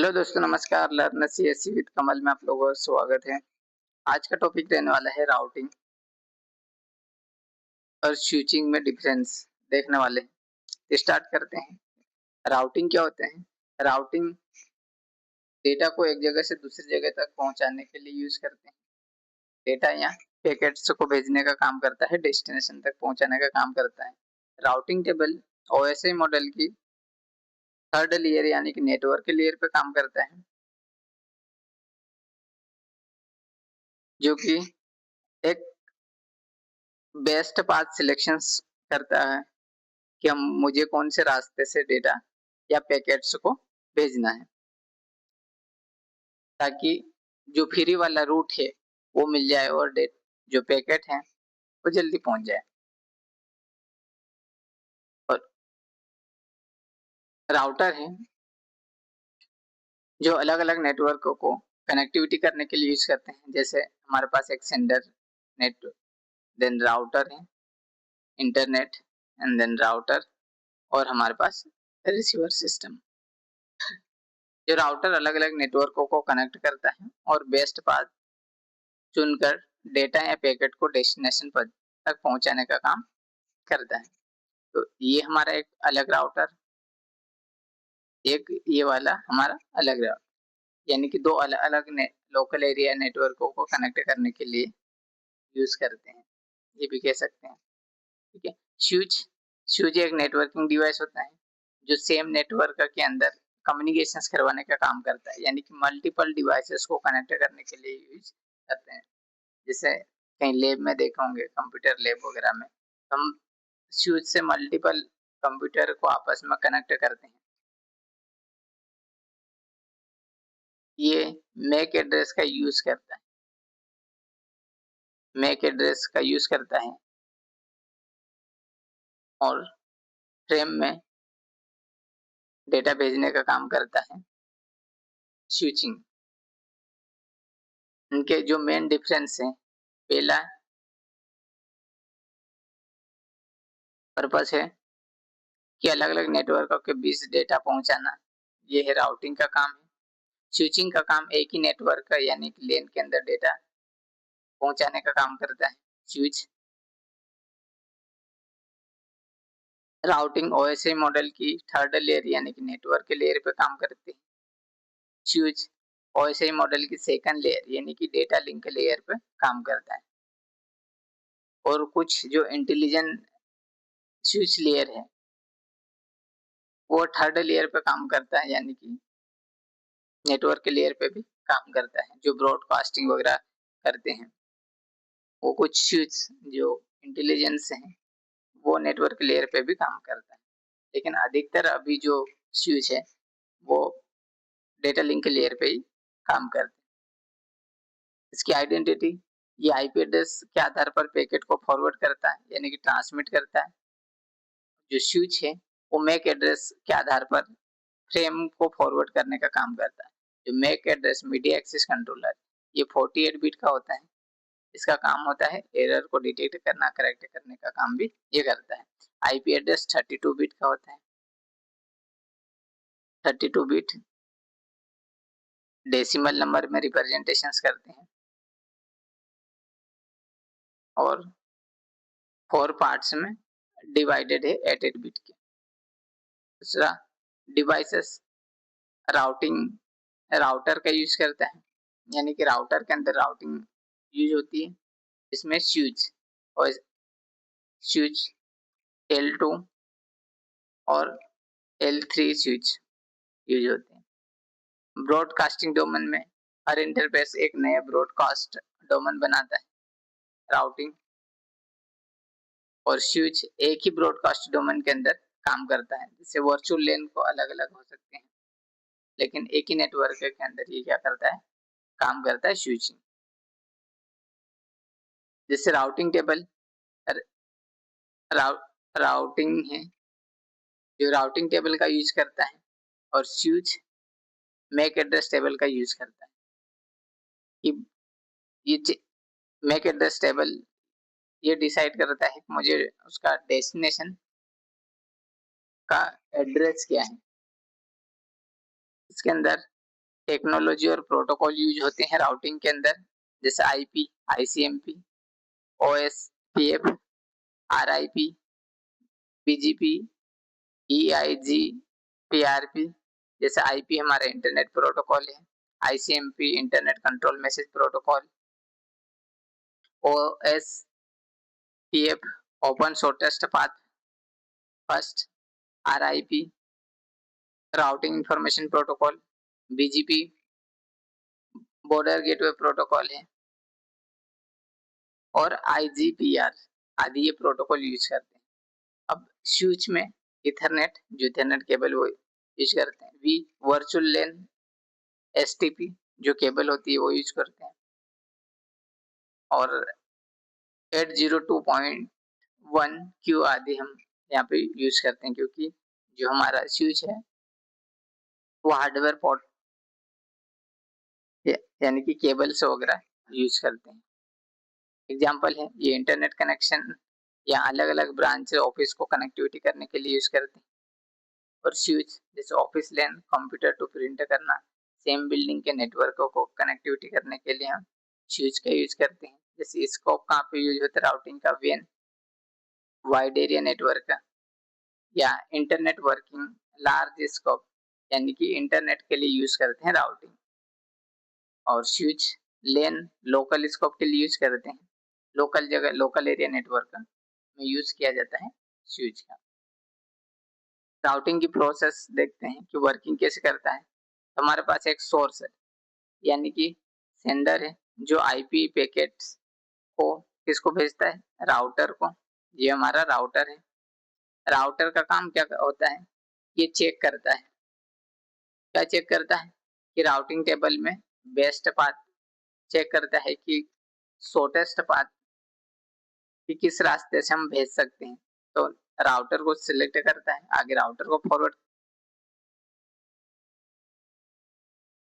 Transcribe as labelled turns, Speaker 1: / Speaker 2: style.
Speaker 1: Hello दोस्तों, नमस्कार। Learner CSC with कमल में आप लोगों का स्वागत है। आज का टॉपिक रहने वाला है राउटिंग और स्विचिंग में डिफरेंस देखने वाले हैं। स्टार्ट करते हैं। राउटिंग क्या होते हैं? राउटिंग डेटा को एक जगह से दूसरी जगह तक पहुंचाने के लिए यूज करते हैं। डेटा या पैकेट्स को भेजने का काम करता है, डेस्टिनेशन तक पहुंचाने का काम करता है। राउटिंग टेबल ओएसआई मॉडल की थर्ड लेयर यानी कि नेटवर्क लेयर पे काम करता है, जो कि एक बेस्ट पाथ सिलेक्शंस करता है कि हम मुझे कौन से रास्ते से डेटा या पैकेट्स को भेजना है, ताकि जो फ्री वाला रूट है वो मिल जाए और जो पैकेट है वो जल्दी पहुंच जाए। और राउटर है जो अलग अलग नेटवर्क को कनेक्टिविटी करने के लिए यूज करते हैं। जैसे हमारे पास एक सेंडर नेट, देन राउटर है, इंटरनेट एंड देन राउटर, और हमारे पास रिसीवर सिस्टम। जो राउटर अलग अलग नेटवर्कों को कनेक्ट करता है और बेस्ट पाथ चुनकर डेटा या पैकेट को डेस्टिनेशन पर तक पहुंचाने का काम करता है। तो ये हमारा एक अलग राउटर, एक ये वाला हमारा अलग राउटर, यानी कि दो अलग अलग लोकल एरिया नेटवर्कों को कनेक्ट करने के लिए यूज करते हैं, ये भी कह सकते हैं। ठीक है। स्विच स्विच एक नेटवर्किंग डिवाइस होता है जो सेम नेटवर्क के अंदर कम्युनिकेशंस करवाने का काम करता है, यानी कि मल्टीपल डिवाइसेस को कनेक्ट करने के लिए यूज करते हैं। जैसे कहीं लैब में देखा होंगे, कंप्यूटर लैब वगैरह में हम स्विच से मल्टीपल कंप्यूटर को आपस में कनेक्ट करते हैं। ये मैक एड्रेस का यूज करता है, मैक एड्रेस का यूज करता है और फ्रेम में डेटा भेजने का काम करता है स्विचिंग। इनके जो मेन डिफरेंस है, पहला पर्पस है कि अलग अलग नेटवर्कों के बीच डेटा पहुंचाना, ये है राउटिंग का काम है। स्विचिंग का काम एक ही नेटवर्क यानी कि लेन के अंदर डेटा पहुंचाने का काम करता है स्विच। राउटिंग ओएसआई मॉडल की थर्ड लेयर यानी कि नेटवर्क के लेयर पे काम करती है। स्विच ओएसआई मॉडल की सेकंड लेयर यानी कि डेटा लिंक लेयर पे काम करता है। और कुछ जो इंटेलिजेंट स्विच लेयर है वो थर्ड लेयर पे काम करता है, यानी कि नेटवर्क के लेयर पे भी काम करता है। जो ब्रॉडकास्टिंग वगैरह करते हैं वो कुछ स्विच जो इंटेलिजेंस हैं वो नेटवर्क लेयर पे भी काम करता है, लेकिन अधिकतर अभी जो स्विच है वो डेटा लिंक लेयर पे ही काम करते हैं। इसकी आइडेंटिटी, ये आईपी एड्रेस के आधार पर पैकेट को फॉरवर्ड करता है, यानी कि ट्रांसमिट करता है। जो स्विच है वो मैक एड्रेस के आधार पर फ्रेम को फॉरवर्ड करने का काम करता है। जो MAC address media access controller, ये 48 बिट का होता है। इसका काम होता है एरर को डिटेक्ट करना, करेक्ट करने का काम भी ये करता है। आईपी एड्रेस 32 बिट का होता है। 32 बिट डेसिमल नंबर में रिप्रेजेंटेशंस करते हैं और 4 पार्ट्स में डिवाइडेड है 8 बिट के। दूसरा, डिवाइसेस राउटिंग राउटर का यूज करता है, यानी कि राउटर के अंदर राउटिंग यूज होती है। इसमें स्विच और स्विच L2 और L3 स्विच यूज होते हैं। ब्रॉडकास्टिंग डोमेन में हर इंटरफेस एक नया ब्रॉडकास्ट डोमेन बनाता है। राउटिंग और स्विच एक ही ब्रॉडकास्ट डोमेन के अंदर काम करता है। जैसे वर्चुअल लेन को अलग अलग हो सकते हैं, लेकिन एक ही नेटवर्क के अंदर ये क्या करता है, काम करता है स्विचिंग। जैसे राउटिंग टेबल राउटिंग है जो राउटिंग टेबल का यूज करता है, और स्विच मैक एड्रेस टेबल का यूज करता है। कि ये मैक एड्रेस टेबल ये डिसाइड करता है कि मुझे उसका डेस्टिनेशन का एड्रेस क्या है। इसके अंदर टेक्नोलॉजी और प्रोटोकॉल यूज होते हैं राउटिंग के अंदर, जैसे IP, ICMP, OSPF, RIP, BGP, EIG, PRP. जैसे आईपी हमारा इंटरनेट प्रोटोकॉल है, ICMP internet control message protocol, OSPF open shortest path first, RIP routing information protocol, BGP border gateway protocol है, और आईजीपीआर आदि ये प्रोटोकॉल यूज करते हैं। अब स्विच में इथरनेट, जो इथरनेट केबल वो यूज करते हैं, वी वर्चुअल लैन, एसटीपी जो केबल होती है वो यूज करते हैं, और 802.1 क्यू आदि हम यहाँ पे यूज करते हैं, क्योंकि जो हमारा स्विच है वो हार्डवेयर पोर्ट यानी कि केबल्स वगैरह यूज करते हैं। एग्जाम्पल है ये इंटरनेट कनेक्शन या अलग अलग ब्रांच ऑफिस को कनेक्टिविटी करने के लिए यूज करते हैं। और स्विच जैसे office LAN computer to print करना, सेम बिल्डिंग के नेटवर्क को कनेक्टिविटी करने के लिए हम स्विच का यूज करते हैं। जैसे स्कोप कहाँ पे यूज होता है राउटिंग का, वेन वाइड एरिया नेटवर्क का, या इंटरनेट वर्किंग लार्ज स्कोप यानी कि इंटरनेट के लिए यूज करते हैं राउटिंग। और स्विच लेन लोकल स्कोप के लिए यूज करते हैं, लोकल जगह लोकल एरिया नेटवर्क में यूज किया जाता है स्विच का। राउटिंग की प्रोसेस देखते हैं कि वर्किंग कैसे करता है। तो हमारे पास एक सोर्स है यानी कि सेंडर है जो आईपी पैकेट्स को किसको भेजता है, राउटर को। ये हमारा राउटर है। राउटर का काम क्या होता है, ये चेक करता है, क्या चेक करता है कि राउटिंग टेबल में बेस्ट पाथ चेक करता है कि शॉर्टेस्ट पाथ कि किस रास्ते से हम भेज सकते हैं। तो राउटर को सिलेक्ट करता है, आगे राउटर को फॉरवर्ड